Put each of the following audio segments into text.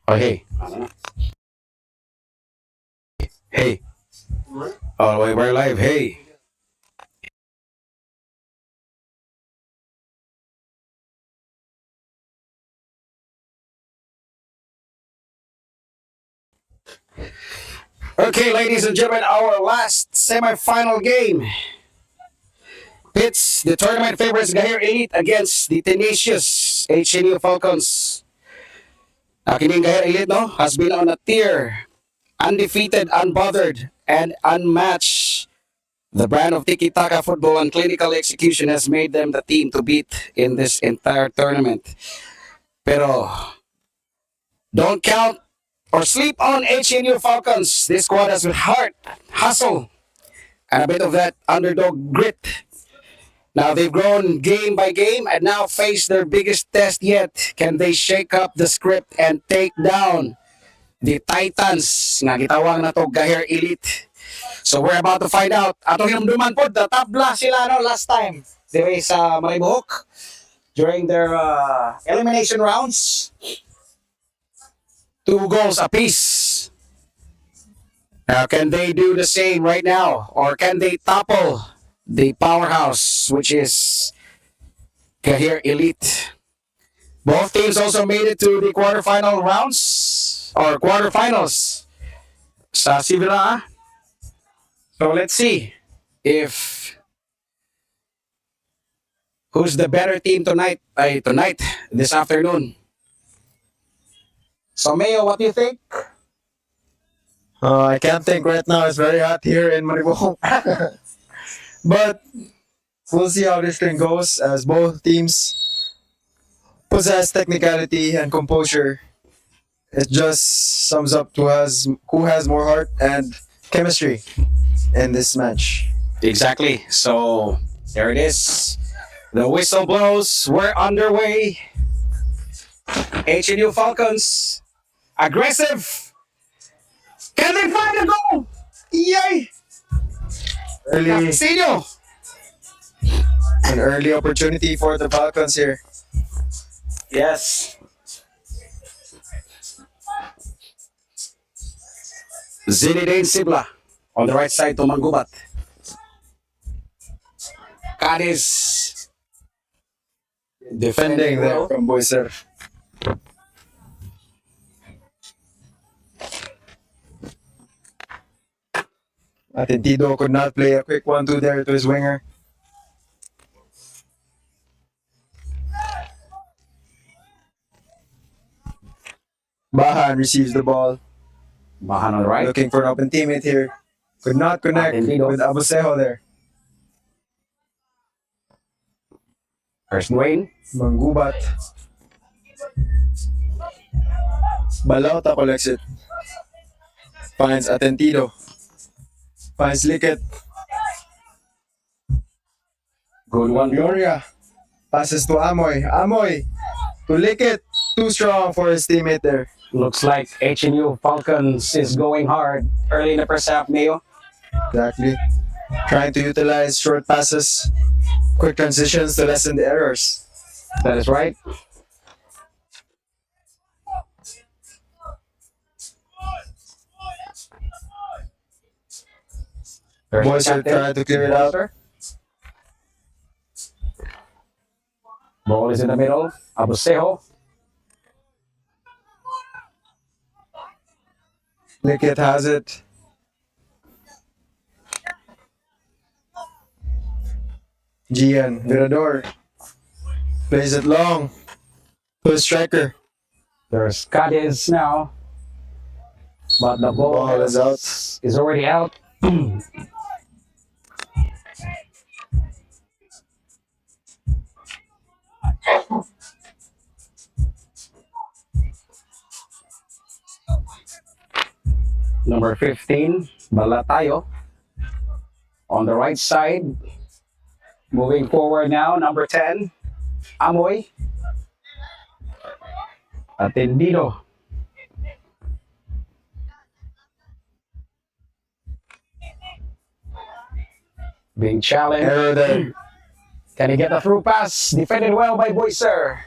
Oh, hey. Hey. Oh, wait, we're live. Hey. Okay, ladies and gentlemen, our last semifinal game pits the tournament favorites Gaher Elite against the tenacious HNU Falcons. Kining Gaher Elite, no, has been on a tear, undefeated, unbothered, and unmatched. The brand of tiki-taka football and clinical execution has made them the team to beat in this entire tournament. Pero don't count or sleep on HNU Falcons. This squad has heart, hustle, and a bit of that underdog grit. Now they've grown game by game and now face their biggest test yet. Can they shake up the script and take down the Titans nga gitawag na to Gaher Elite? So we're about to find out. Atong hinumduman po, the tabla sila no, last time. Dire sa Maribohok during their elimination rounds. 2 goals apiece. Now, can they do the same right now? Or can they topple the powerhouse, which is Gaher Elite? Both teams also made it to the quarterfinal rounds or quarterfinals sa Sibila. So let's see if who's the better team tonight, this afternoon. So Mayo, what do you think? I can't think right now. It's very hot here in Maribohol. But we'll see how this thing goes as both teams possess technicality and composure. It just sums up to us who has more heart and chemistry in this match. Exactly. So there it is. The whistle blows. We're underway. HNU Falcons. Aggressive. Can they find a goal? Yay! Early, Castillo. an early opportunity for the Falcons here. Yes. Zinedine Sibla on the right side to Manggubat. Cadiz Defending there from Boyser. Atentido could not play a quick 1-2 there to his winger. Bahan receives the ball, Bahan on the right. looking for an open teammate here. Could not connect Atentido. with Abusejo there. There's Dwayne. Manggubat. Balauta collects it. Finds Atentido. Finds Liket. Good one. Gloria. Passes to Amoy. Amoy to Liket. Too strong for his teammate there. Looks like HNU Falcons is going hard early in the first half, Mayo. Exactly. Trying to utilize short passes, quick transitions to lessen the errors. That is right. There's Boys the are captain. trying to clear it out. Ball is in the middle. Abusejo. Liket has it. Gian Virador plays it long to the striker. There's Cadiz now. But the ball Ball is out. is already out. Number 15, Balatayo. On the right side. Moving forward now, number 10, Amoy. Atendido. Being challenged. Error there. Can he get a through pass? Defended well by Boyser.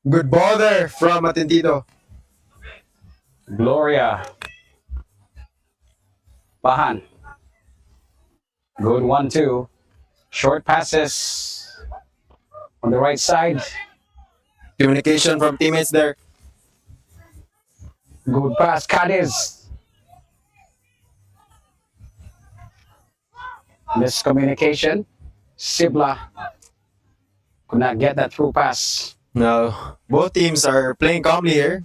Good ball there from Atentido. Gloria. Bahan. Good 1-2. Short passes on the right side. Communication from teammates there. Good pass, Cadiz. Miscommunication. Sibla could not get that through pass. No, both teams are playing calmly here.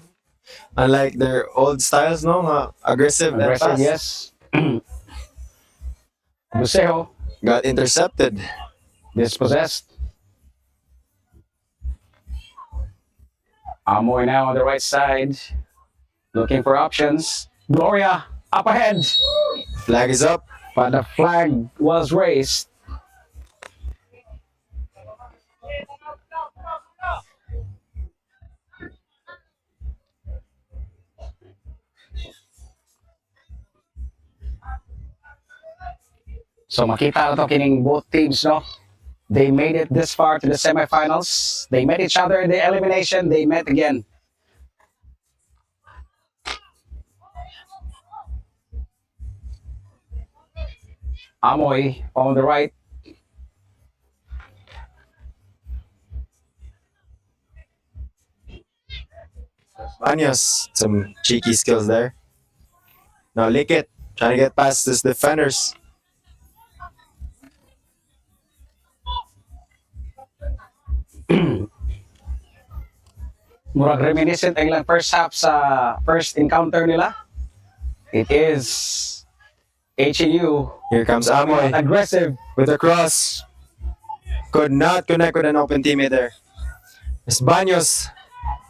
Unlike their old styles, no? Aggressive and Aggressive, fast. yes. Busejo, Got intercepted. dispossessed. Amoy now on the right side. Looking for options. Gloria, up ahead. Flag is up. But the flag was raised. So makita na to kining both teams, no? They made it this far to the semifinals. They met each other in the elimination. They met again. Amoy on the right. Baños, some cheeky skills there. Now lick it. Trying to get past his defenders. Murag reminiscent ang ilang first half sa first encounter nila. It is HNU. Here comes Amoy Aggressive. with a cross. Could not connect with an open teammate there. As Baños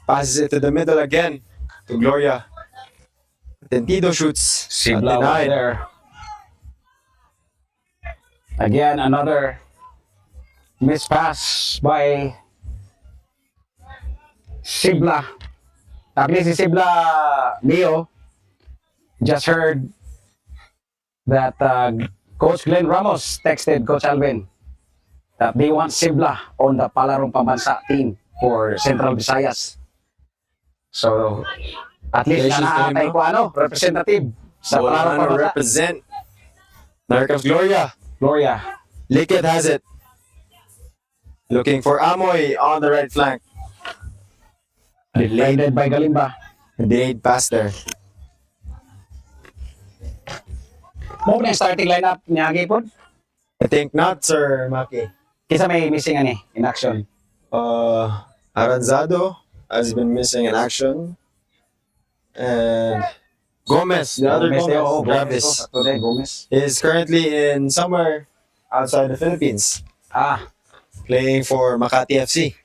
passes it to the middle again to Gloria. Tentido shoots. Sibla was Denied. there. Again, another missed pass by Sibla. Actually, si Sibla, Leo, just heard that Coach Glenn Ramos texted Coach Alvin that they want Sibla on the Palarong Pambansa team for Central Visayas. So, at least Congratulations to him, naatay no? ko representative sa Palarong Bolan to Pambansa. represent. Now here comes Gloria. Gloria. Lickett has it. Looking for Amoy on the right flank. Defended by Galimba. Delayed pass there. Mo na yung starting lineup niya gipon. I think not, Sir Maki. Kisa may missing ani in action. Aranzado has been missing in action. And Gomez, the other Gomez, Travis, Today, Gomez. is currently in somewhere outside the Philippines, Ah, playing for Makati FC.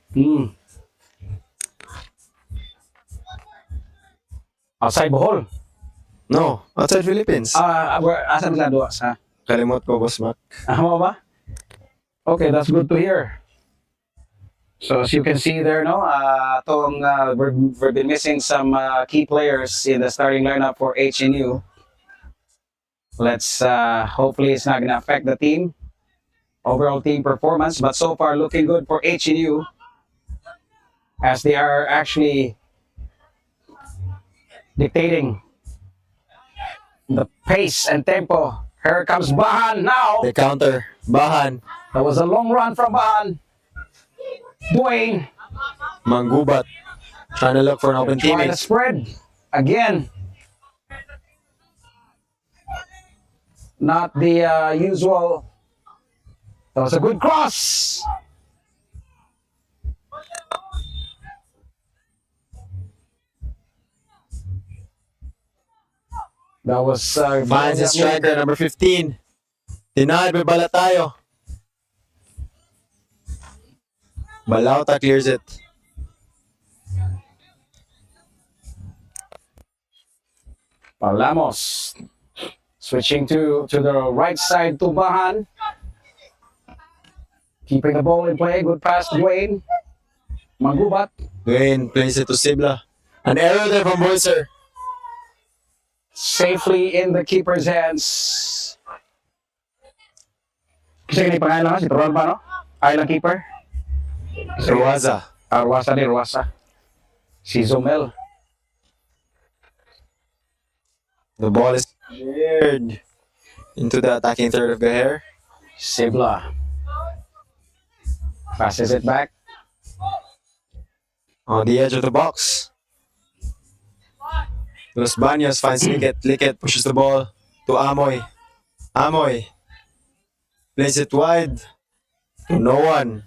Outside Bohol. No, outside Philippines. Asan sila doon sa? Kalimot ko, Boss Mac. Mo ba? Okay, that's good to hear. So as you can see there, no, we've been missing some key players in the starting lineup for HNU. Let's hopefully it's not gonna affect the team, overall team performance. But so far, looking good for HNU, as they are actually dictating the pace and tempo. Here comes Bahan now. The counter, Bahan, That was a long run from Bahan. Dwayne Manggubat, trying to look for an open trying to teammate. spread again. Not the usual. That was a good cross. That was Finds his striker, number 15. Denied by Balatayo. Balauta clears it. Palamos switching to the right side to Bahan. Keeping the ball in play. Good pass, Dwayne. Manggubat. Dwayne plays it to Sibla. An error there from Boyser. Safely in the keeper's hands. Kasi ganyan pangalan si Turon ba, no? Island keeper. Ruaza. Ruasa ni Ruasa. Si Zomel. The ball is cleared into the attacking third of Gaher. Sibla. Passes it back. On the edge of the box. Los Baños finds Liket. Liket pushes the ball to Amoy. Amoy plays it wide to no one.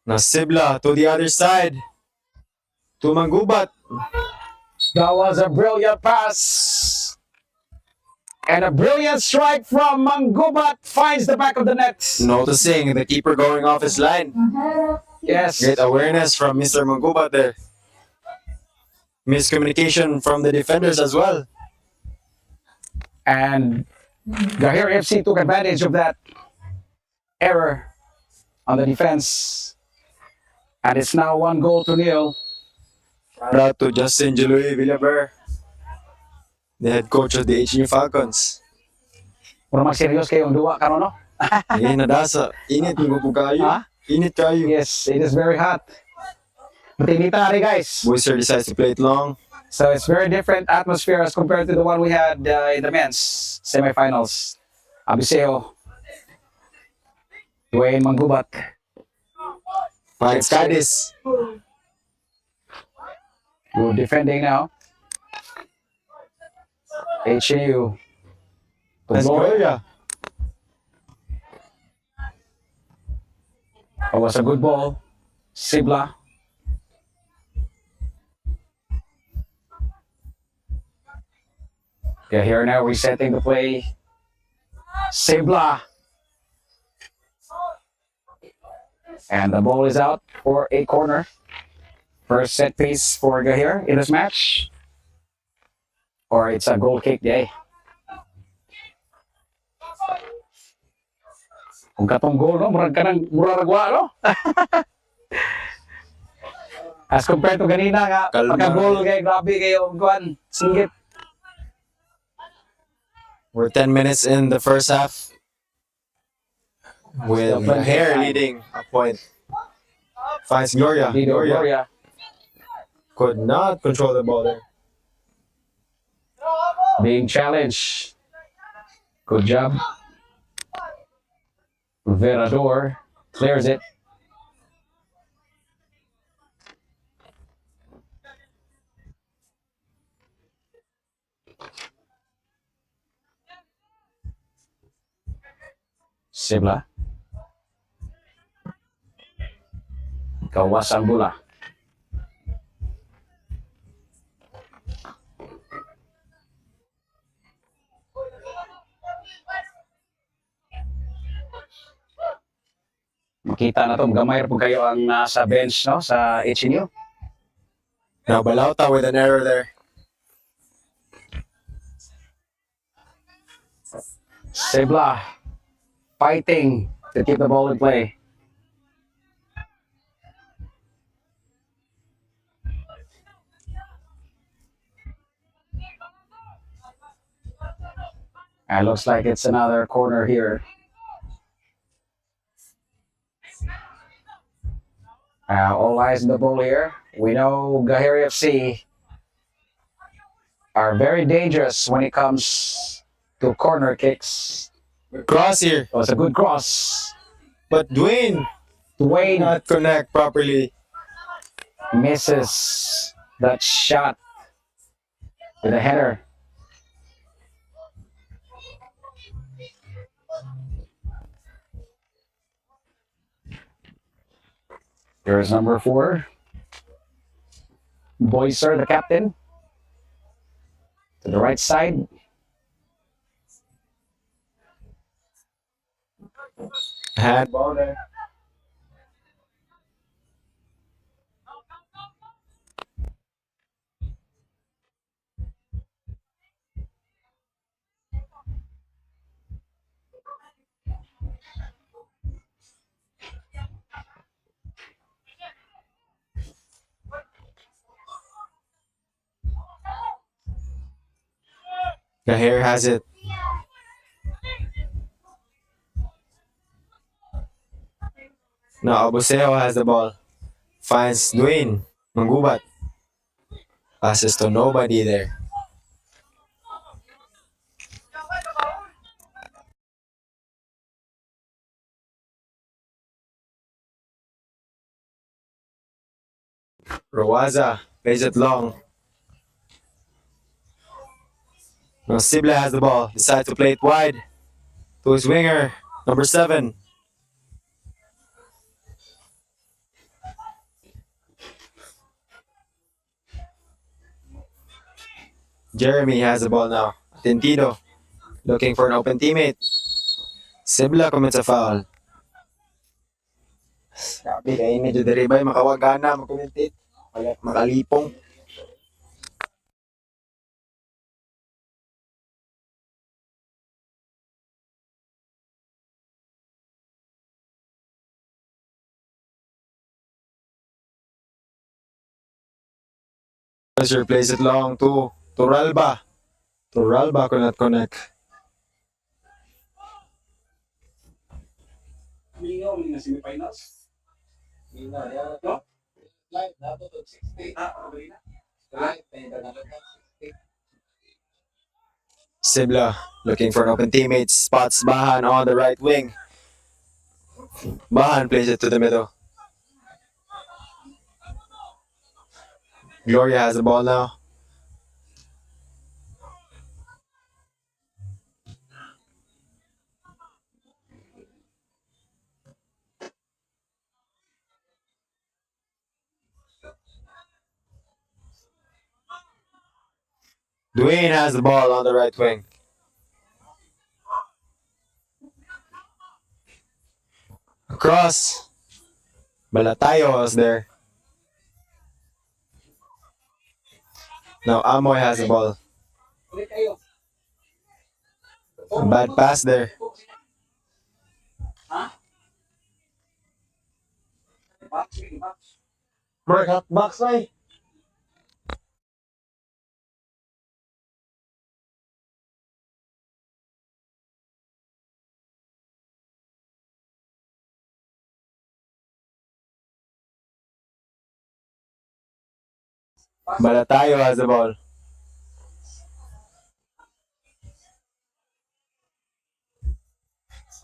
Nasibla to the other side to Manggubat. That was a brilliant pass. And a brilliant strike from Manggubat finds the back of the net. Noticing the keeper going off his line. Yes. Great awareness from Mr. Manggubat there. Miscommunication from the defenders as well. And Gaher FC took advantage of that error on the defense. And it's now 1-0. Shout out to Justin Jeloy Villaber, the head coach of the HNU Falcons. Mura mag-serious kayong duwa karon no? Eh, nadasa. Init mo po kayo. Ha? Init kayo. Yes, it is very hot. Matinita rin guys. Boyser decides to play it long. So it's very different atmosphere as compared to the one we had in the men's semifinals. Abiseo, Dwayne Manggubat. Finds Cadiz. Good defending now. HNU. Let's go, yeah. It was a good ball. Sibla. Yeah, here now resetting the play. Sibla. And the ball is out for a corner. First set piece for Gaher in this match. Or it's a goal kick day. Kung katong goal, no? Murag ka ng muraragwa, no? As compared to ganina nga, Kalma. pagka-goal kay grabe kayo, guan, singgit. We're 10 minutes in the first half. With Still plenty of Gaher time. leading a point. Finds Gloria. Gloria. Could not control the ball there. Being challenged. Good job. Verador clears it. Sibla. Kawasan bola. Makita na to, gamay po kayo ang nasa bench no sa HNU. Now Balauta with an error there. Sibla fighting to keep the ball in play. And looks like it's another corner here. All eyes on the ball here. We know Gaher FC are very dangerous when it comes to corner kicks. Cross here. It was a good cross. But Dwayne Dwayne not connect properly. misses that shot with a header. Here's number 4. Boyser, the captain. To the right side. Handball there. Gaher has it. Now Abuseo has the ball. Finds Dwayne. Manggubat. Passes to nobody there. Rowaza plays it long. Now Sibla has the ball. Decides to play it wide to his winger, number 7. Jeremy has the ball now. Tintido looking for an open teammate. Sibla commits a foul. Sabi kayo medyo deribay, makawagana, makumentate, makalipong. Pressure plays it long to Turalba. Turalba could not connect. Sibla looking for an open teammate. Spots Bahan on the right wing. Bahan plays it to the middle. Gloria has the ball now. Dwayne has the ball on the right wing. Across. Balatayo was there. Now Amoy has the ball. A bad pass there. Mark hot box na Balatayo has the ball.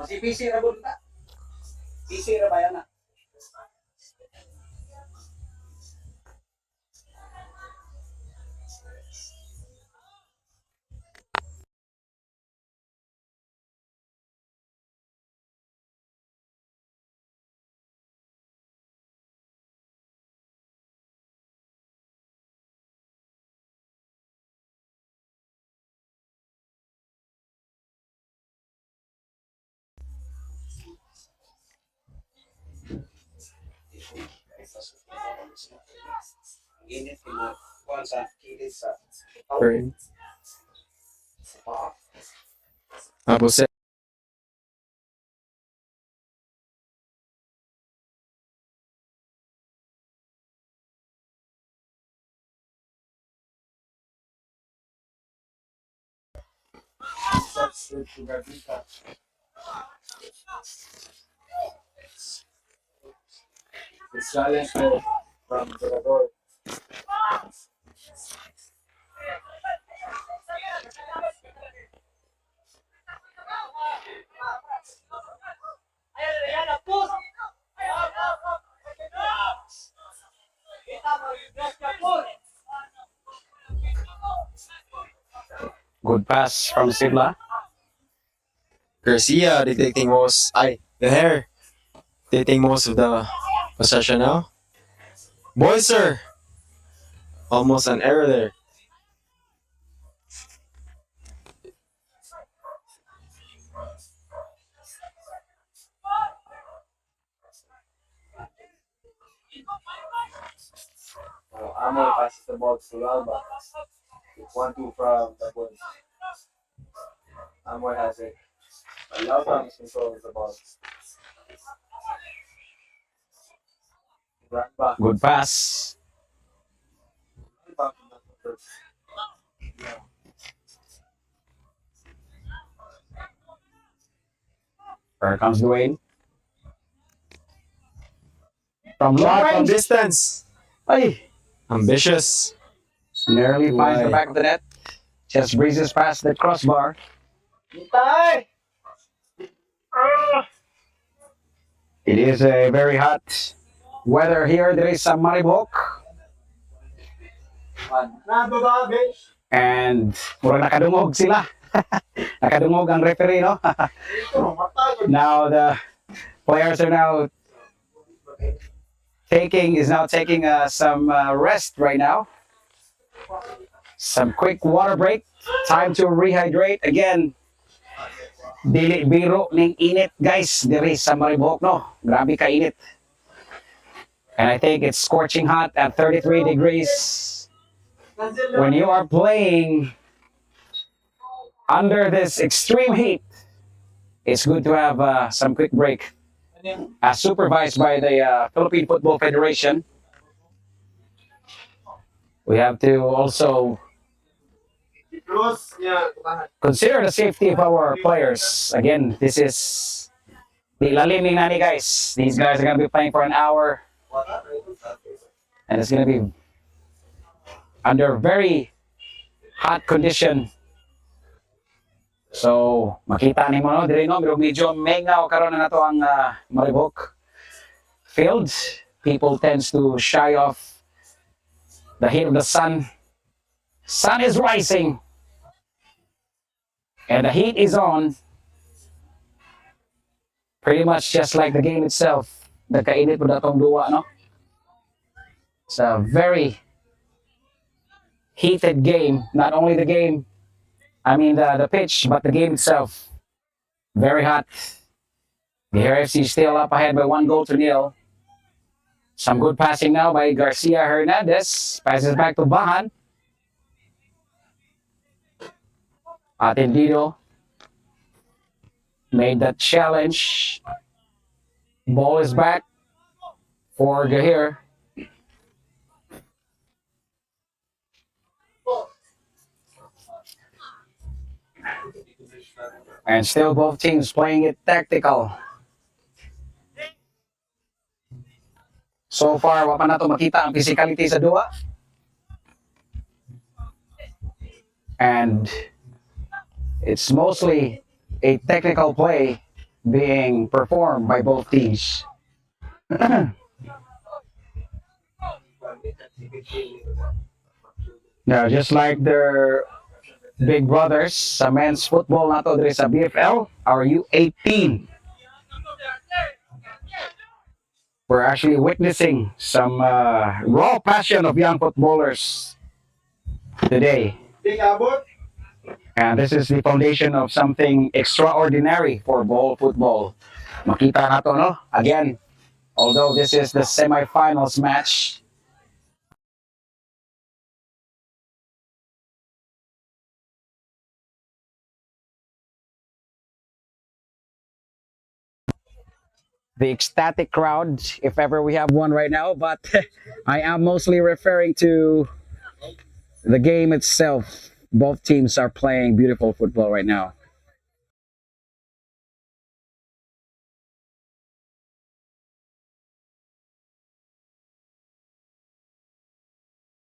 Masih PC ra bud ta. PC ra bayan na. Init kina kuan sa kilis sa. Right. Abuseo. Challenge from Salvador. Good pass from Sibla. Garcia dictating most. Gaher dictating most of the possession now. Boyser. Almost an error there. Amoy passes the ball to Alba. 1-2 from the point. Amoy has it. Alba is controlling the ball. Good pass. Here comes Dwayne. From long Shot from range. distance. Ay, Ambitious. nearly finds the Why? back of the net. Just breezes past the crossbar. It is a very hot weather here. There is some maribok. And murag nakadungog sila. Nakadungog ang referee, no? Now the players are now taking some rest right now. Some quick water break. Time to rehydrate again. Dili biro ning init guys diri sa Maribok no. Grabe ka init. And I think it's scorching hot at 33 degrees. When you are playing under this extreme heat, it's good to have some quick break. Supervised by the Philippine Football Federation. We have to also consider the safety of our players. Again, this is the lalim ning nani guys. These guys are going to be playing for an hour. And it's going to be under very hot condition. So, makita ni mo no, diri no, medyo mengaw karon na nato ang Maribok field. People tends to shy off the heat of the sun. Sun is rising. And the heat is on. Pretty much just like the game itself. Nagkainit po datong duwa, no? It's a very heated game. Not only the game, the pitch, but the game itself. Very hot. The RFC still up ahead by 1-0. Some good passing now by Garcia Hernandez. Passes back to Bahan. Atendido made that challenge. Ball is back for Gaher. And still both teams playing it tactical. So far, wala pa na to makita ang physicality sa duwa. And it's mostly a technical play being performed by both teams. Now, just like their big brothers sa men's football nato diri sa BFL, our U18. We're actually witnessing some raw passion of young footballers today. And this is the foundation of something extraordinary for Bohol football. Makita nato, no? Again, although this is the semifinals match, the ecstatic crowd, if ever we have one right now, but I am mostly referring to the game itself. Both teams are playing beautiful football right now.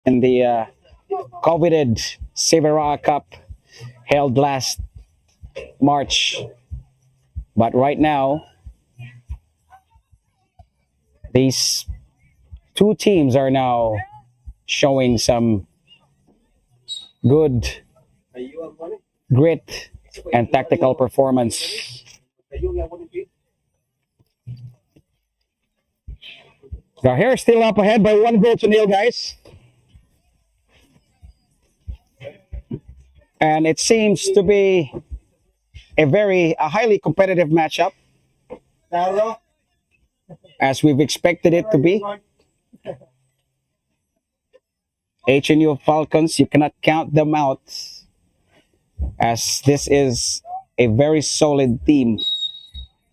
In the coveted Severa Cup held last March, but right now these two teams are now showing some good grit and tactical performance. Gaher still up ahead by 1-0, guys. And it seems to be a highly competitive matchup, as we've expected it to be. HNU Falcons, you cannot count them out, as this is a very solid team.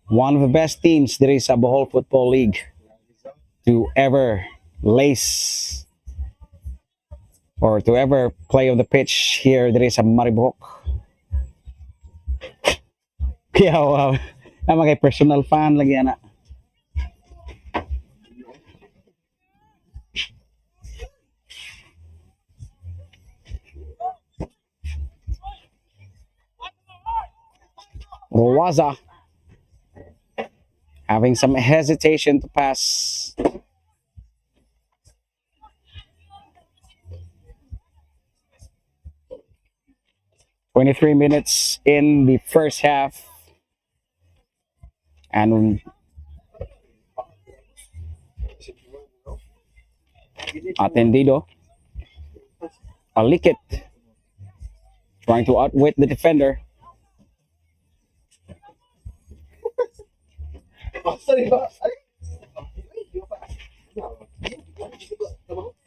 One of the best teams there is a Bohol Football League to ever lace or to ever play on the pitch here. There is a Maribok. Kaya wow, ang mga personal fan lagi na. Ruwaza having some hesitation to pass. 23 minutes in the first half, and Atendido, Alikit trying to outwit the defender.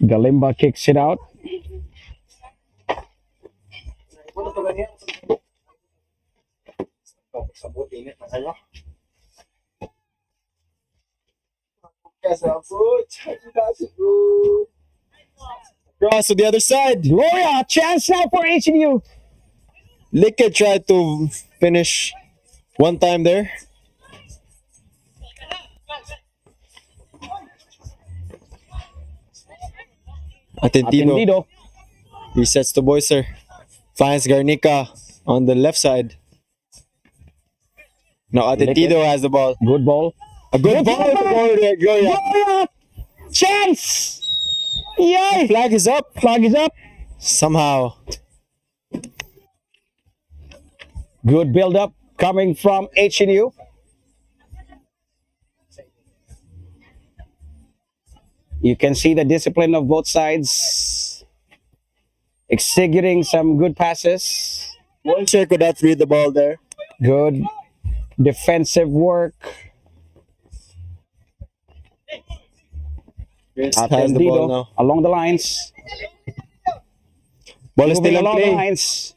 Galimba kicks it out. Cross to the other side. Gloria, chance now for HNU. Lickett tried to finish one time there. Atentino Atendido. resets to Boyser. Finds Garnica on the left side. Now Atentino has the ball. Good ball. A good ball to Gloria. Gloria! Chance! Yay! Flag is up. Flag is up. Somehow. Good build up coming from HNU. You can see the discipline of both sides, executing some good passes. Boyser could not read the ball there. Good defensive work. Has the ball Atendido now. along the lines. Ball is Moving still in along the play. lines.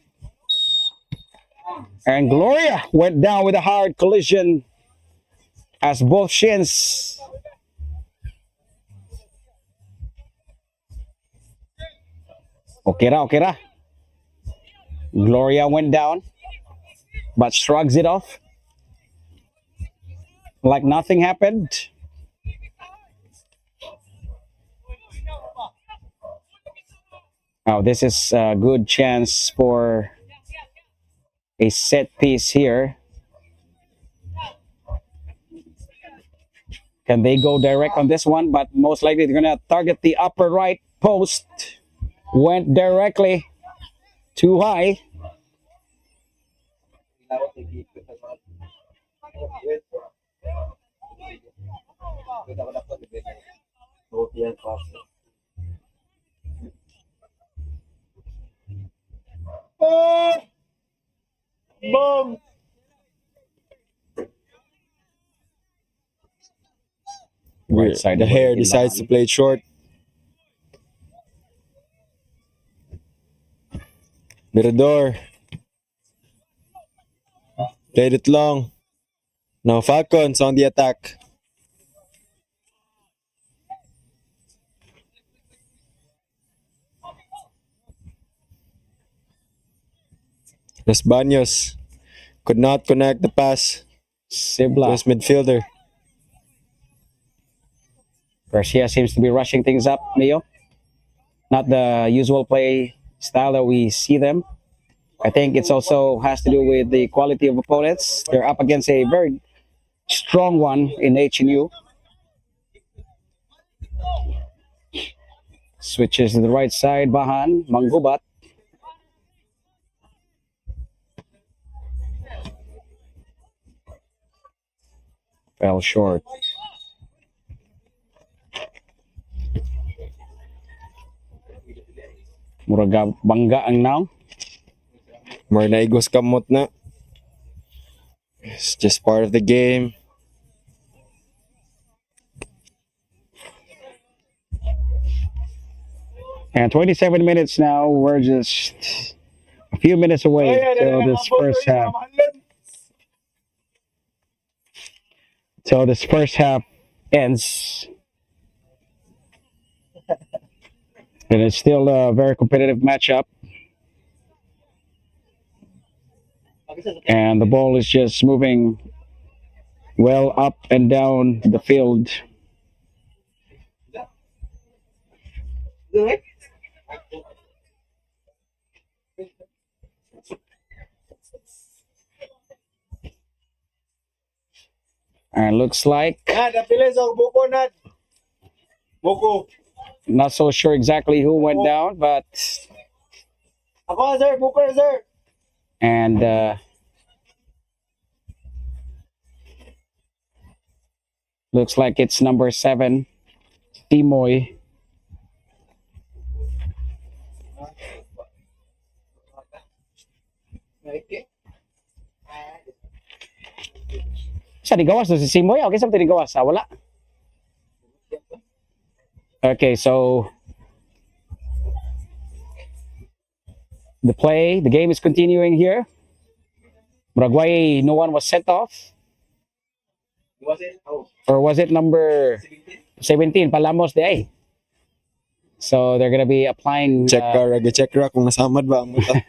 And Gloria went down with a hard collision as both shins. Okay ra, okay ra. Gloria went down, but shrugs it off like nothing happened. Oh, this is a good chance for a set piece here. Can they go direct on this one? But most likely they're going to target the upper right post. Went directly too high. Boom! Right side. The hair decides to play it short. Mirador. Played it long. Now Falcons on the attack. Los Baños could not connect the pass to Sibla. his midfielder. Garcia seems to be rushing things up, Mio. Not the usual play style that we see them. I think it's also has to do with the quality of opponents. They're up against a very strong one in HNU. Switches to the right side, Bahan, Manggubat. Fell short. Muraga bangga ang naong. More naigos kamot na. It's just part of the game. And 27 minutes now. We're just a few minutes away till this first half. Till this first half ends. And it's still a very competitive matchup. And the ball is just moving well up and down the field. And looks like Nad, napilis ang buko, Nad. Buko. not so sure exactly who went down, but Ako, sir. Buko, sir. and looks like it's number 7, Timoy. Sa digawas to si Simoy, okay sa digawas, wala. Okay, so the game is continuing here. Paraguay, no one was sent off. Was it? Oh. Or was it number 17, Palamos de A? So they're gonna be applying. Check ra kung nasamad ba ang mata.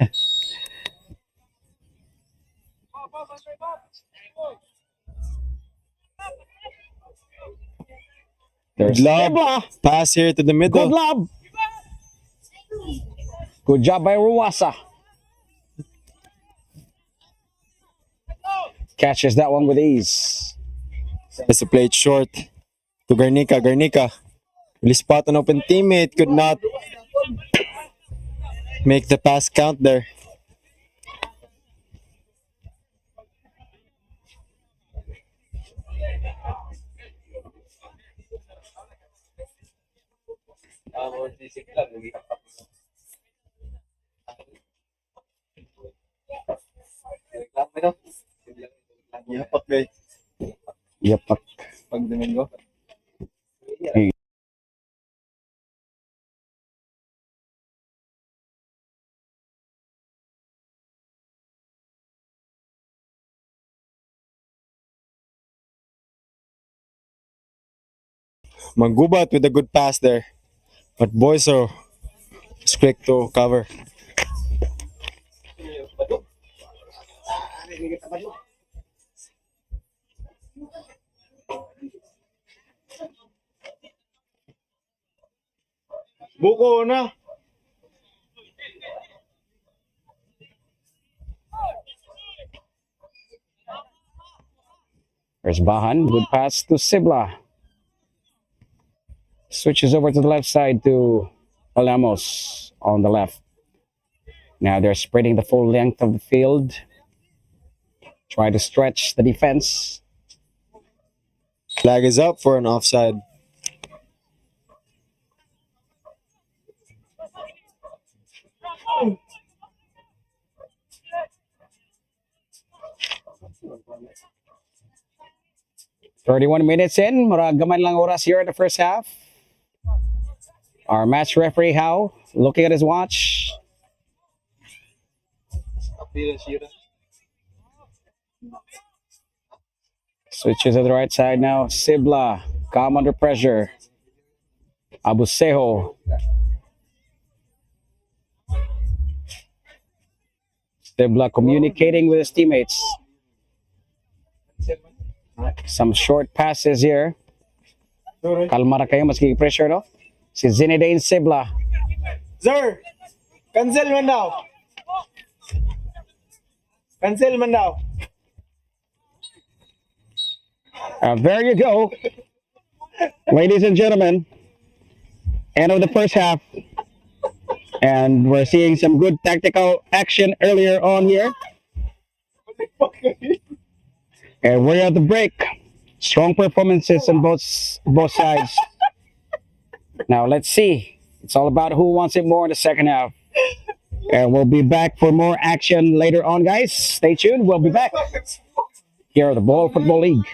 There's Lob. Sibla. Pass here to the Good middle. lob. Good job by Ruwasa. Catches that one with ease. Just to play it short to Garnica. Garnica really spot an open teammate. Could not make the pass count there. Yapak guys. Yapak. Pag Domingo. Manggubat with a good pass there. But Boyso is quick to cover. Buko na. There's Bahan. Good pass to Sibla. Switches over to the left side to Palamos on the left. Now they're spreading the full length of the field. Try to stretch the defense. Flag is up for an offside. "31 minutes in, maragaman lang oras here in the first half." Our match referee, How, looking at his watch. Switches to the right side now. Sibla, calm under pressure. Abusejo. Sibla communicating with his teammates. Some short passes here. Kalma na kayo, maski pressure, no? Si Zinedine Sibla. Sir, cancel man daw. Cancel man daw. There you go. Ladies and gentlemen, end of the first half. And we're seeing some good tactical action earlier on here. And we're at the break. Strong performances on both sides. Now let's see. It's all about who wants it more in the second half. And we'll be back for more action later on, guys. Stay tuned. We'll be back here at the Bohol Football League.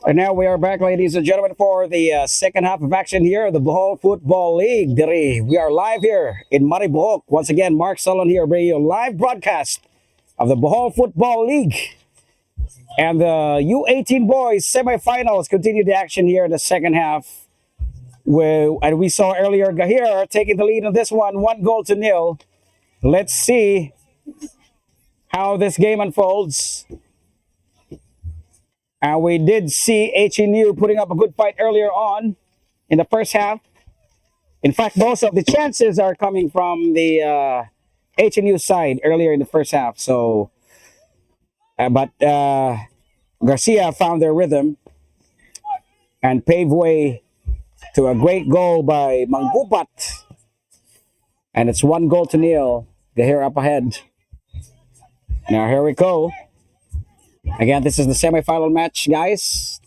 And now we are back, ladies and gentlemen, for the second half of action here of the Bohol Football League. Diri. We are live here in Bohol. Once again, Mark Solon here, bringing you a live broadcast of the Bohol Football League. And the U18 boys semifinals continue the action here in the second half. And we saw earlier Gaher taking the lead on this one 1-0. Let's see how this game unfolds. And we did see HNU putting up a good fight earlier on in the first half. In fact, most of the chances are coming from the HNU side earlier in the first half. So, but Garcia found their rhythm and paved way to a great goal by Manggupat. And it's 1-0. Gaher up ahead. Now here we go. Again, this is the semifinal match, guys.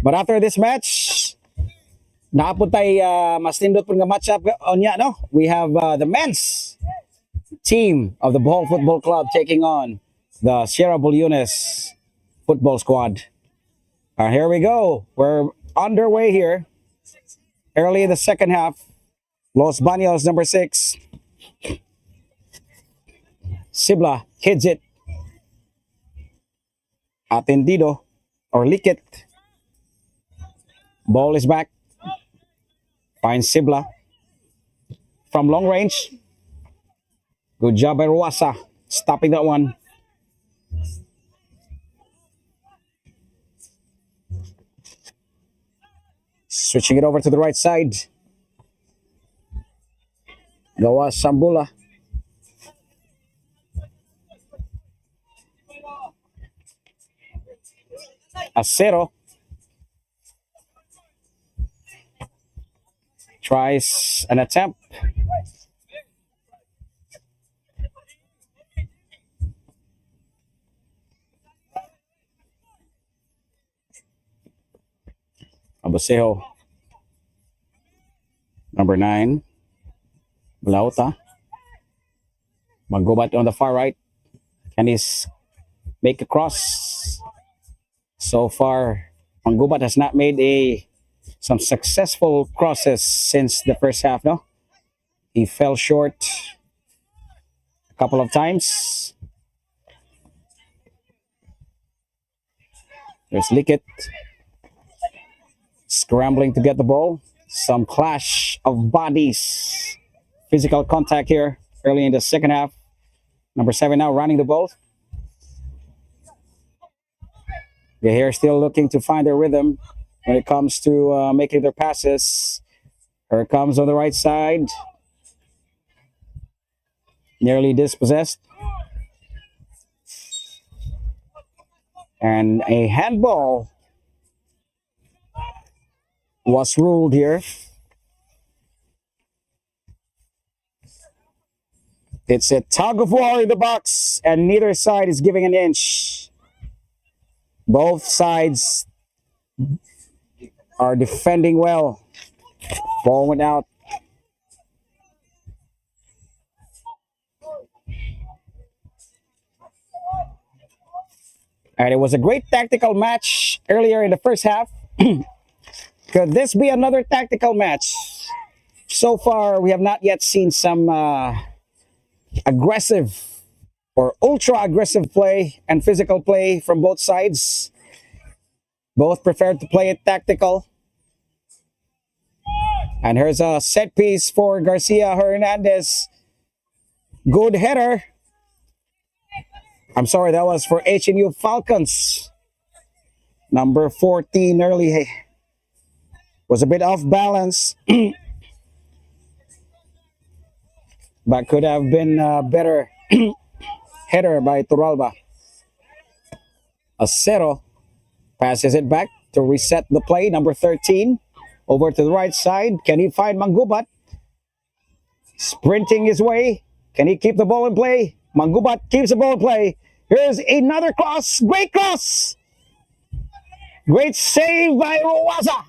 But after this match, naaputay mas nindot po nga matchup onya, no? We have the men's team of the Bohol Football Club taking on the Sierra Bulyones football squad. Here we go. We're underway here. Early in the second half. Los Baños, number 6. Sibla hits it. Atendido or Likit. Ball is back. Finds Sibla from long range. Good job by Ruasa stopping that one. Switching it over to the right side. Gawa Sambula. Acero tries an attempt. Abasejo. Number 9. Blauta. Maggubat on the far right. Can he make a cross? So far, Manggubat has not made some successful crosses since the first half, no? He fell short a couple of times. There's Lickett scrambling to get the ball. Some clash of bodies. Physical contact here early in the second half. Number 7 now running the ball. Gaher still looking to find their rhythm when it comes to making their passes. Here it comes on the right side. Nearly dispossessed. And a handball was ruled here. It's a tug of war in the box, and neither side is giving an inch. Both sides are defending well. Ball went out. And it was a great tactical match earlier in the first half. Could this be another tactical match? So far, we have not yet seen some aggressive or ultra aggressive play and physical play from both sides. Both prefer to play it tactical. And here's a set piece for Garcia Hernandez. Good header. I'm sorry, that was for HNU Falcons. Number 14 early was a bit off balance. But could have been a better header by Turalba. Acero passes it back to reset the play. Number 13 over to the right side. Can he find Manggubat? Sprinting his way. Can he keep the ball in play? Manggubat keeps the ball in play. Here's another cross. Great cross. Great save by Rowaza.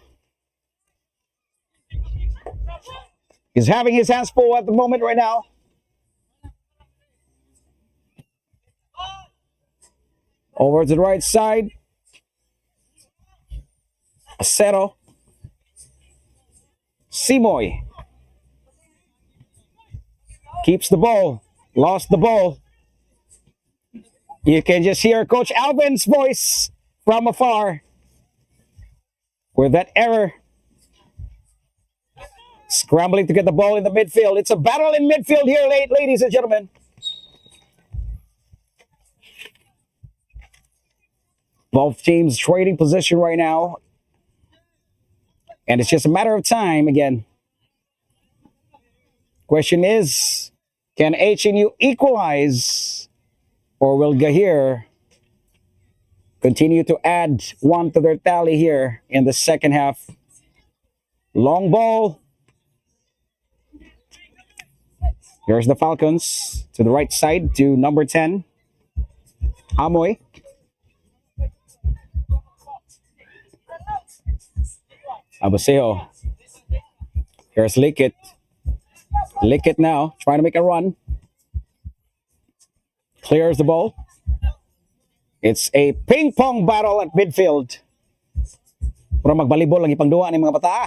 He's having his hands full at the moment right now. Over to the right side. Acero. Simoy. Keeps the ball. Lost the ball. You can just hear Coach Alvin's voice from afar. With that error. Scrambling to get the ball in the midfield. It's a battle in midfield here, ladies and gentlemen. Both teams trading position right now. And it's just a matter of time again. Question is, can HNU equalize? Or will Gaher continue to add one to their tally here in the second half? Long ball. Here's the Falcons to the right side to number 10. Amoy. Abaseo. Here's Lickett. Lickett now trying to make a run. Clears the ball. It's a ping-pong battle at midfield. Pero magbalibol lang ipangduwa ng mga bata.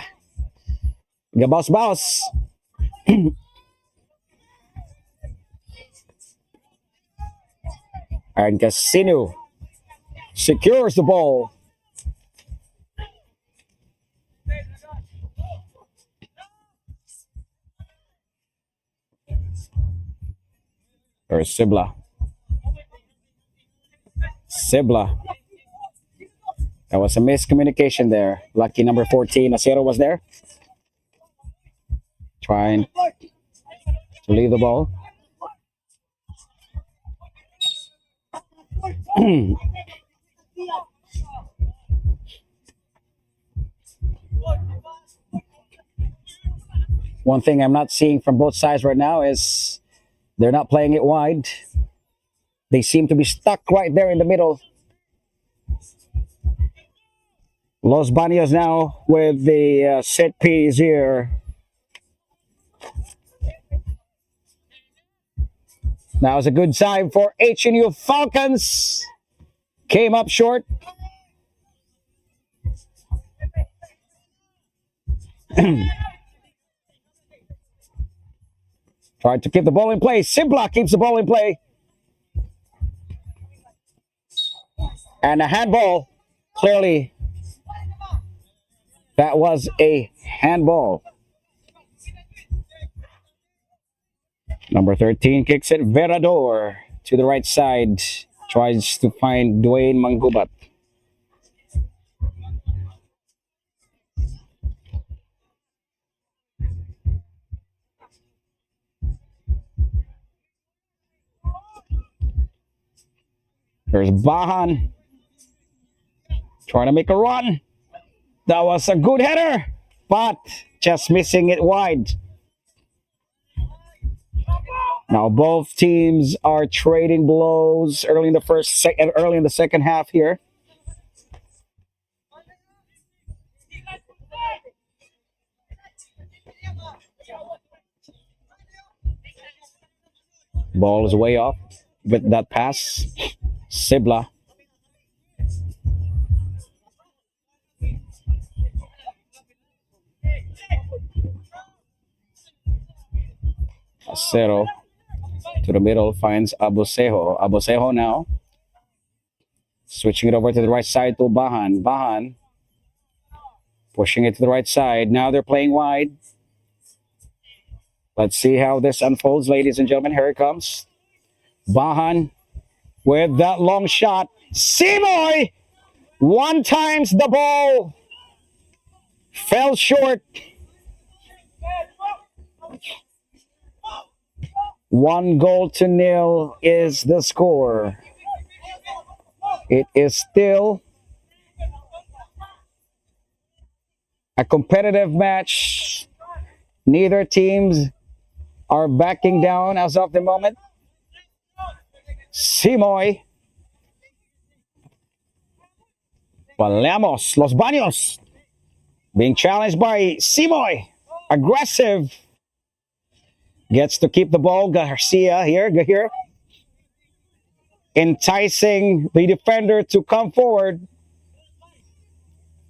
Gabaos-baos. And Casino secures the ball. There's Sibla. Sibla. That was a miscommunication there. Lucky number 14, Acero was there. Trying to leave the ball. One thing I'm not seeing from both sides right now is they're not playing it wide. They seem to be stuck right there in the middle. Los Baños now with the set piece here. Now it's a good time for HNU Falcons. Came up short. Tried to keep the ball in play. Simpla keeps the ball in play. And a handball. Clearly, that was a handball. Number 13 kicks it. Verador to the right side. Tries to find Dwayne Mangubat. There's Bahan. Trying to make a run. That was a good header, but just missing it wide. Now both teams are trading blows early in the second half here. Ball is way off with that pass. Sibla. Acero to the middle finds Abosejo. Abosejo now switching it over to the right side to Bahan. Bahan pushing it to the right side. Now they're playing wide. Let's see how this unfolds, ladies and gentlemen. Here it comes. Bahan with that long shot. Simoy one times the ball. Fell short. 1-0 is the score. It is still a competitive match. Neither teams are backing down as of the moment. Simoy. Palamos, Los Baños. Being challenged by Simoy. Aggressive. Gets to keep the ball. Garcia here. Gaher. Enticing the defender to come forward.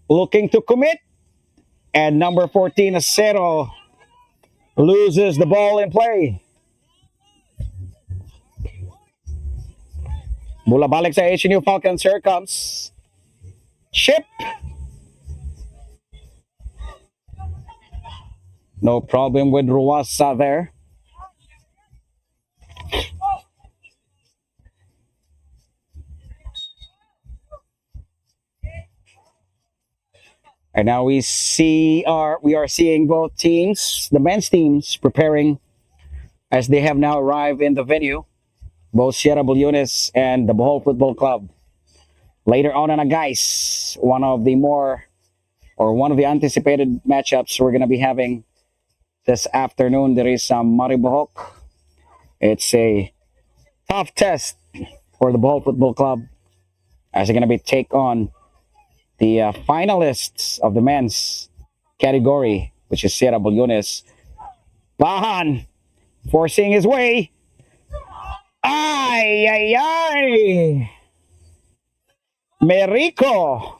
Looking to commit. And number 14, Acero, loses the ball in play. Mula balik sa HNU Falcons. Here comes. Chip. No problem with Ruasa there. And now we are seeing both teams, the men's teams, preparing as they have now arrived in the venue. Both Sierra Bullones and the Bohol Football Club. Later on in a guys, one of the anticipated matchups we're gonna be having this afternoon. There is some Maribohok. It's a tough test for the Bohol Football Club as they're gonna be take on the finalists of the men's category, which is Sierra Bullones. Bahan forcing his way. Ay, ay, ay. Merico.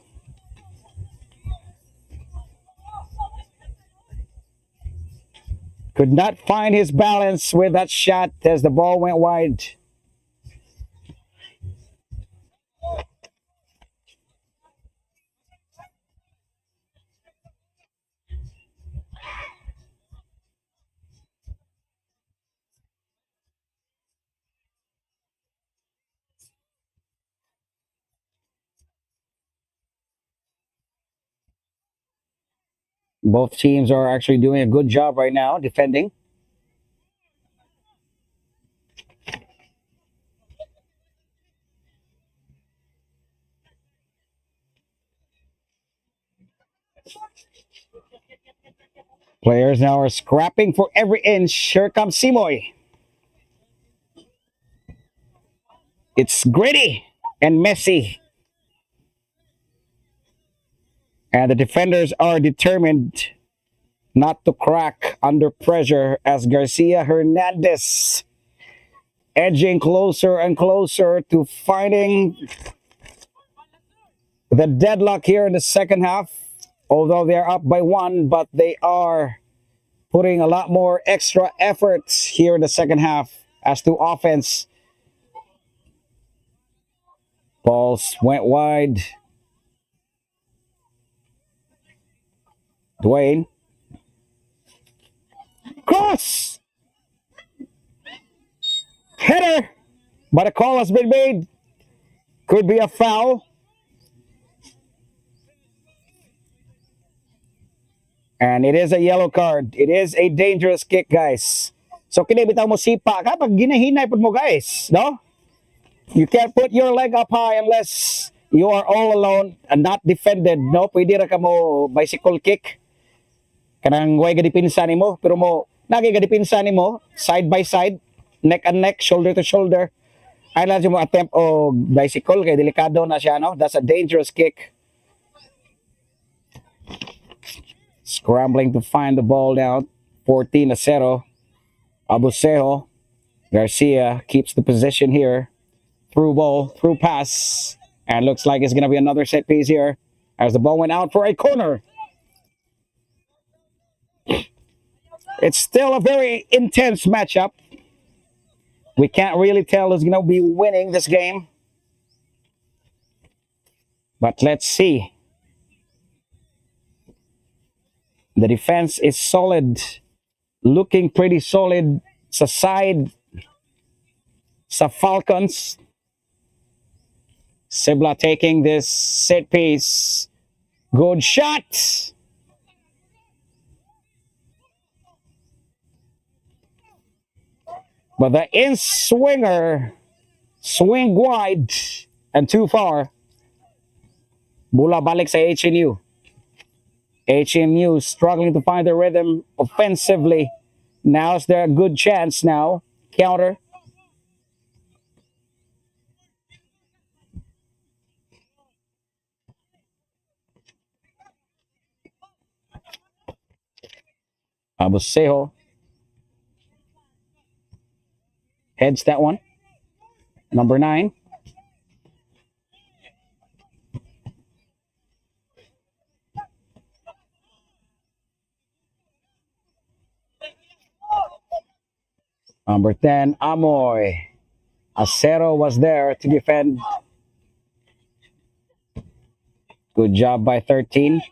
Could not find his balance with that shot as the ball went wide. Both teams are actually doing a good job right now defending. Players now are scrapping for every inch. Here comes Simoy. It's gritty and messy. And the defenders are determined not to crack under pressure as Garcia Hernandez edging closer and closer to finding the deadlock here in the second half. Although they're up by one, but they are putting a lot more extra effort here in the second half as to offense. Balls went wide. Dwayne. Cross! Header! But a call has been made. Could be a foul. And it is a yellow card. It is a dangerous kick, guys. So kinibitaw mo sipa kapag ginahinay po mo, guys. No? You can't put your leg up high unless you are all alone and not defended. No? Pwede ra ka mo bicycle kick. Kanang way gadipinsa ni mo. Pero mo, nagi gadipinsa ni mo, side by side, neck and neck, shoulder to shoulder. Ay lang mo attempt o bicycle, kay delikado na siya, no? That's a dangerous kick. Scrambling to find the ball now. 14-0. Abusejo. Garcia keeps the position here. Through ball, through pass. And looks like it's going to be another set piece here as the ball went out for a corner. It's still a very intense matchup. We can't really tell who's going to be winning this game. But let's see. The defense is solid. Looking pretty solid sa side sa Falcons. Sibla taking this set piece. Good shot. But the in-swinger swing wide and too far. Bola balik sa HNU. HNU struggling to find the rhythm offensively. Now's their good chance now. Counter. Abusejo heads that one. Number 9. Number 10, Amoy. Acero was there to defend. Good job by 13.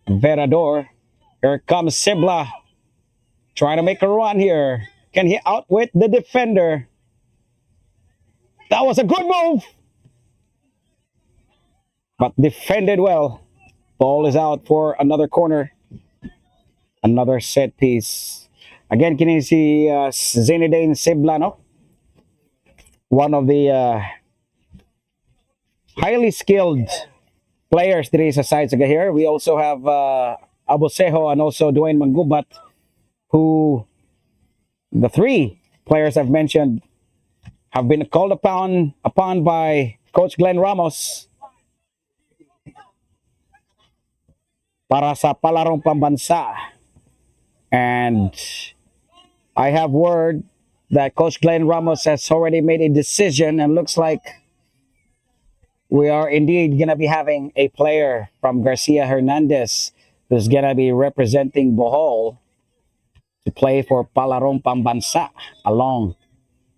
Verador. Here comes Sibla. Trying to make a run here. Can he outwit the defender? That was a good move. But defended well. Ball is out for another corner. Another set piece. Again, kini si Zinedine Sibla, no? One of the highly skilled players that is aside sa Gaher. We also have Abusejo and also Dwayne Mangubat, who the 3 players I've mentioned have been called upon by Coach Glenn Ramos para sa palarong pambansa. And I have word that Coach Glenn Ramos has already made a decision and looks like we are indeed going to be having a player from Garcia Hernandez who's going to be representing Bohol to play for Palarong Pambansa along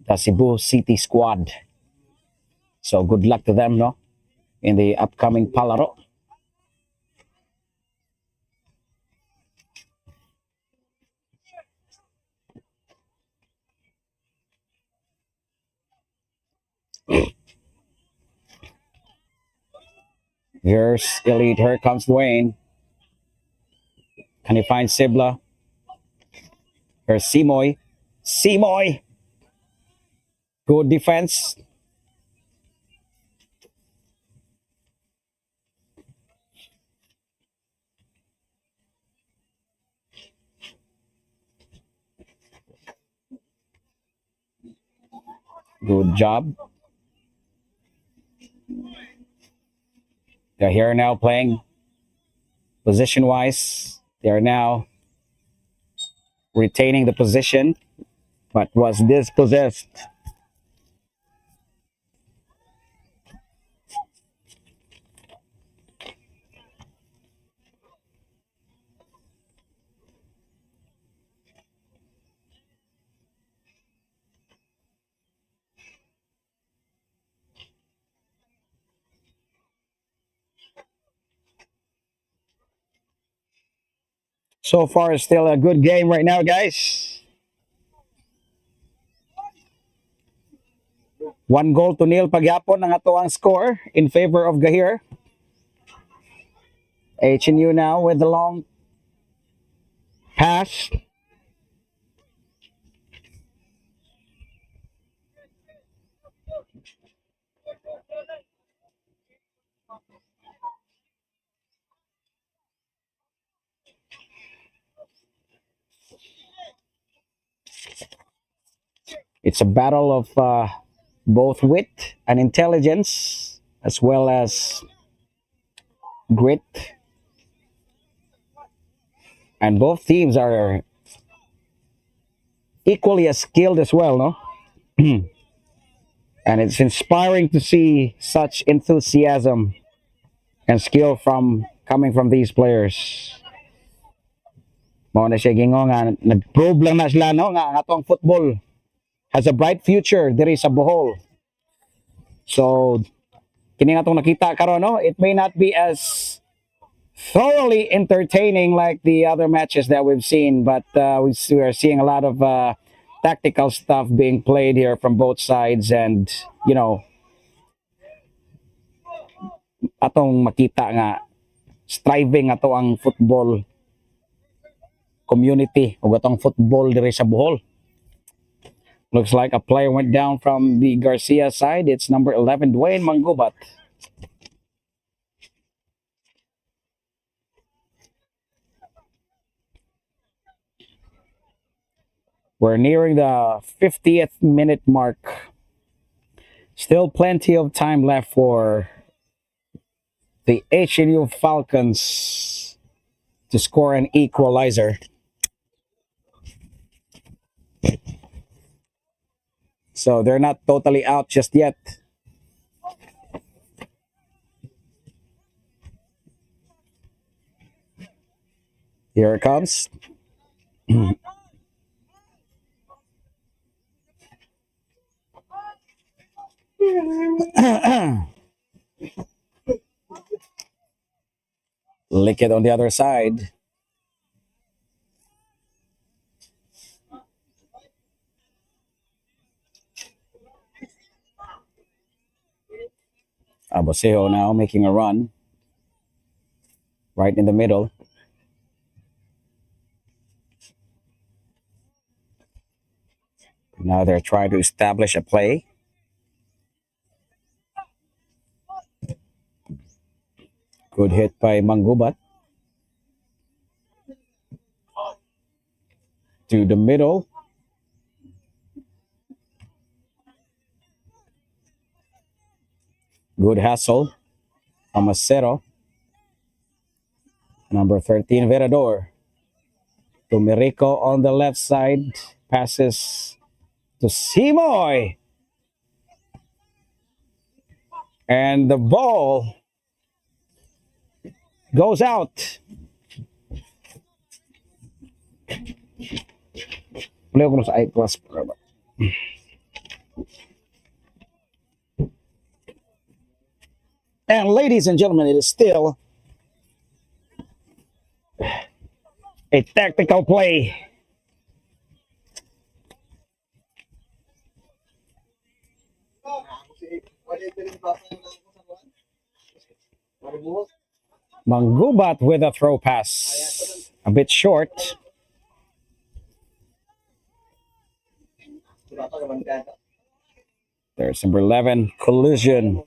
the Cebu City squad. So good luck to them, no? In the upcoming Palaro. Here's Elite. Here comes Dwayne. Can he find Sibla? Here's Simoy. Simoy! Good defense. Good job. They're here now playing position wise. They are now retaining the position, but was dispossessed. So far, it's still a good game right now, guys. 1-0 pagyapon ang ato ang score in favor of Gaher. HNU now with the long pass. It's a battle of both wit and intelligence, as well as grit. And both teams are equally as skilled as well, no? And it's inspiring to see such enthusiasm and skill from coming from these players. Mao na siya gingo nga nag-prove lang na sila no nga ang atong football has a bright future diri sa Bohol. So kini nga atong nakita karon no, it may not be as thoroughly entertaining like the other matches that we've seen, but we are seeing a lot of tactical stuff being played here from both sides, and you know, atong makita nga striving ato ang football community o atong football diri sa Bohol. Looks like a player went down from the Garcia side. It's number 11, Dwayne Mangubat. We're nearing the 50th minute mark. Still plenty of time left for the HNU Falcons to score an equalizer. So they're not totally out just yet. Here it comes. Lick it on the other side. Aboseo now making a run right in the middle. Now they're trying to establish a play. Good hit by Mangubat. To the middle. Good hustle. Amacero. Number 13, Verador. To Mirico on the left side. Passes to Simoy. And the ball goes out. And ladies and gentlemen, it is still a tactical play. Mangubat with a throw pass. A bit short. There's number 11, collision.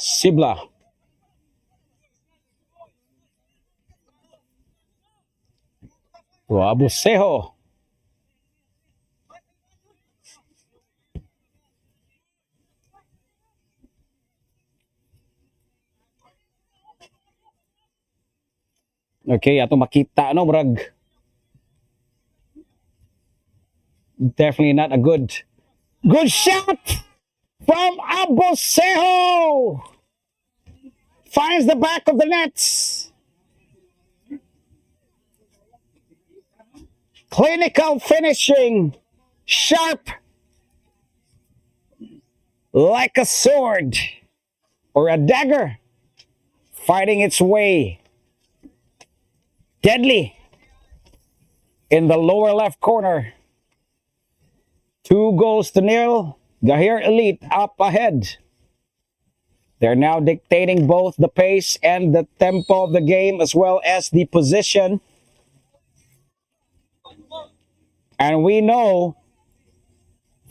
Sibla. Abusejo. Okay, ato makita no murag definitely not a good shot from Abusejo. Finds the back of the net. Clinical finishing. Sharp like a sword or a dagger fighting its way. Deadly in the lower left corner. 2-0. Gaher Elite up ahead. They're now dictating both the pace and the tempo of the game as well as the position. And we know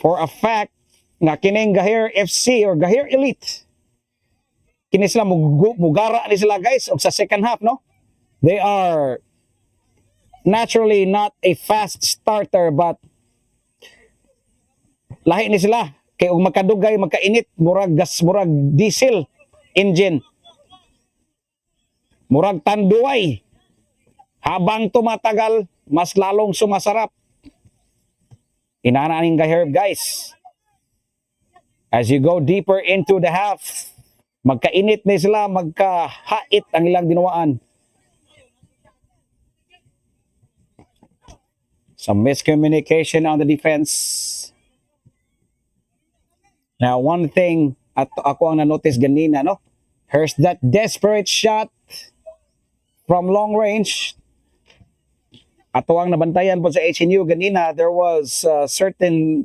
for a fact na kining Gaher FC or Gaher Elite kini sila mugara ni sila guys og sa second half no. They are naturally not a fast starter but lahi ni sila kay og makadugay magkainit murag gas murag diesel engine murag tanduay habang tumatagal mas lalong sumasarap inana ning Gaher guys as you go deeper into the half magkainit ni sila magkahait ang ilang dinawaan. Some miscommunication on the defense. Now, one thing at ako ang na-notice ganina, no? Here's that desperate shot from long range. Ato ang nabantayan po sa HNU ganina, there was certain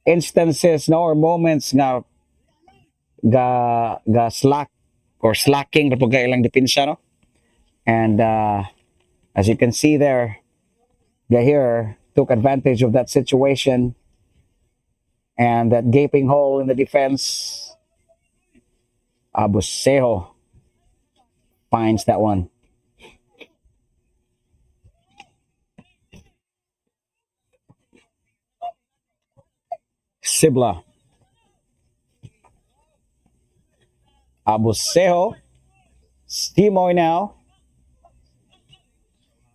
instances no or moments nga slack or slacking kapag ilang depensa no. And as you can see there, Gaher took advantage of that situation and that gaping hole in the defense. Abusejo finds that one. Sibla. Abusejo. Stimoy now.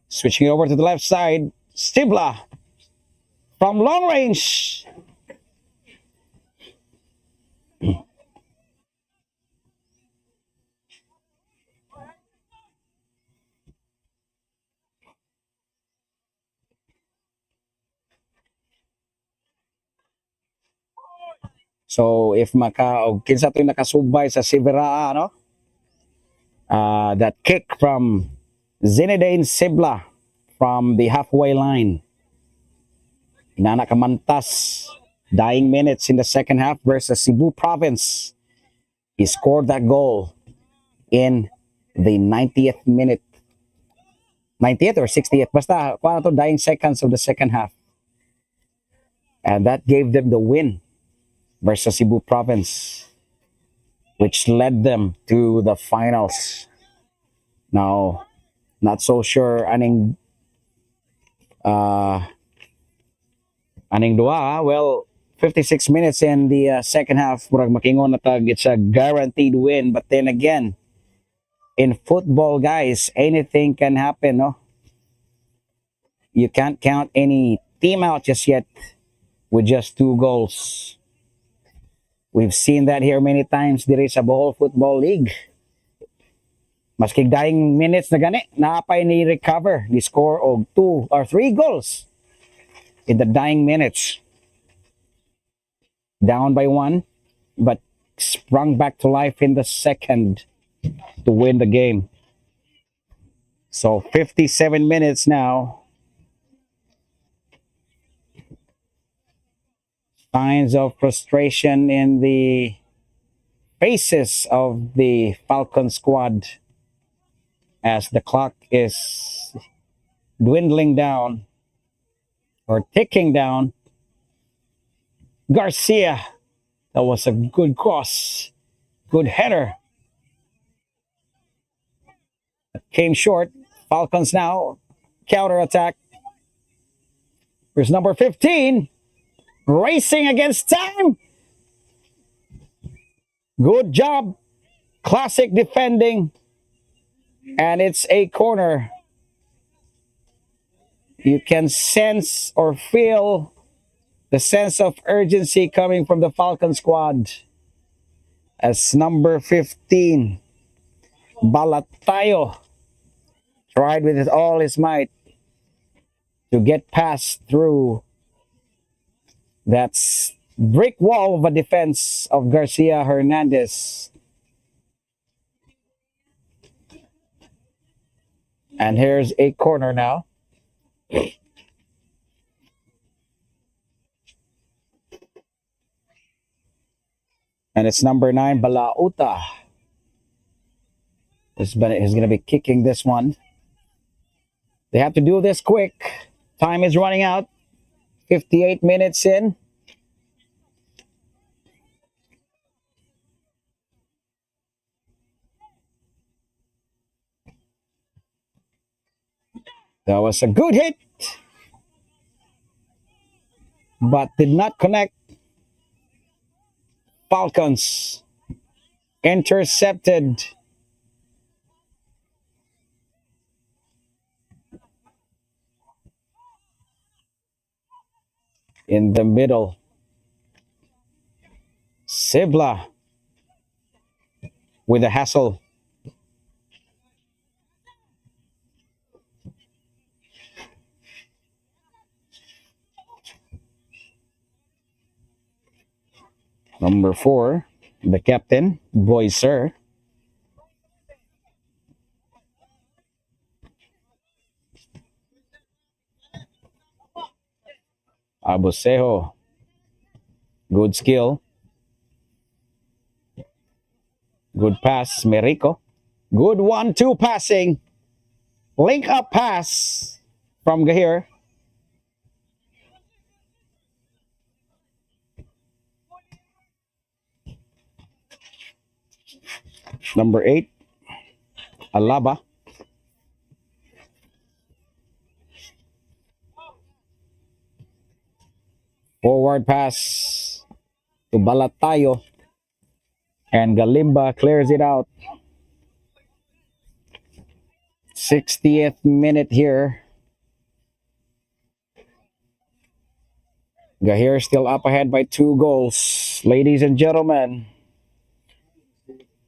Switching over to the left side. Sibla. From long range. So if o kinsa to nakasubay sa Siveraa no? That kick from Zinedine Sibla from the halfway line. Inana kamantas. Dying minutes in the second half versus Cebu Province. He scored that goal in the 90th minute. 90th or 60th. Basta, kuha na to, dying seconds of the second half. And that gave them the win versus Cebu Province, which led them to the finals. Now, not so sure aning dua. Well, 56 minutes in the second half, murag makingon na tag, it's a guaranteed win. But then again, in football, guys, anything can happen, no? You can't count any team out just yet with just 2 goals. We've seen that here many times diri sa Bohol Football League. Maski dying minutes na gani, naapay ni recover, ni score og 2 or 3 goals in the dying minutes. Down by 1, but sprung back to life in the second to win the game. So 57 minutes now. Signs of frustration in the faces of the Falcon squad as the clock is dwindling down or ticking down. Garcia, that was a good cross, good header. Came short. Falcons now counter attack. Here's number 15, racing against time. Good job. Classic defending. And it's a corner. You can sense or feel the sense of urgency coming from the Falcon squad. As number 15, Balatayo, tried with all his might to get past through that brick wall of a defense of Garcia Hernandez. And here's a corner now. And it's number 9, Balauta. He's going to be kicking this one. They have to do this quick. Time is running out. 58 minutes in. That was a good hit, but did not connect. Falcons intercepted. In the middle. Sibla with a hassle. Number 4, the captain, Boy Sir. Abusejo. Good skill. Good pass, Merico. Good 1-2 passing. Link up pass from Gaher. Number 8, Alaba. Forward pass to Balatayo. And Galimba clears it out. 60th minute here. Gaher still up ahead by 2 goals. Ladies and gentlemen,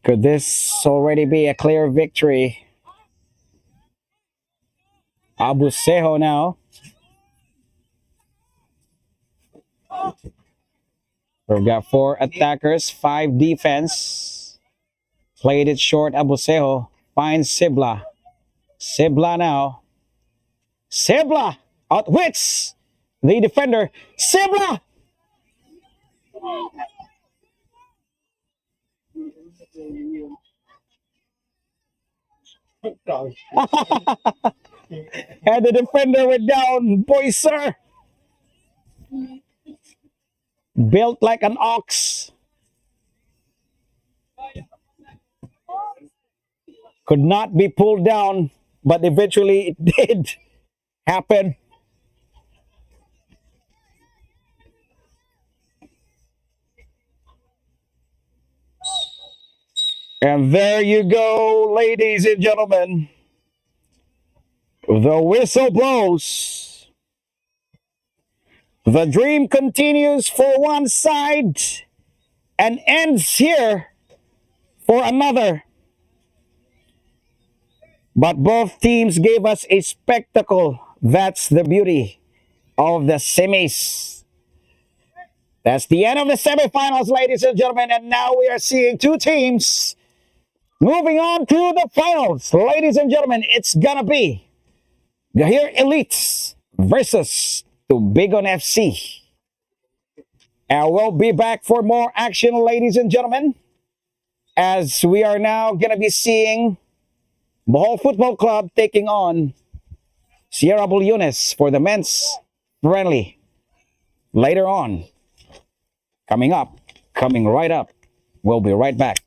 could this already be a clear victory? Abusejo now. We've got 4 attackers, 5 defense. Played it short. Abusejo finds Sibla. Sibla now. Sibla outwits the defender. Sibla! And the defender went down. Boy, sir. Built like an ox. Could not be pulled down, but eventually it did happen. And there you go, ladies and gentlemen. The whistle blows. The dream continues for one side and ends here for another. But both teams gave us a spectacle. That's the beauty of the semis. That's the end of the semifinals, ladies and gentlemen. And now we are seeing 2 teams moving on to the finals. Ladies and gentlemen, it's gonna be Gaher Elites versus Tubigon FC. And we'll be back for more action, ladies and gentlemen, as we are now going to be seeing Bohol Football Club taking on Sierra Bullones for the men's friendly. Later on, coming right up. We'll be right back.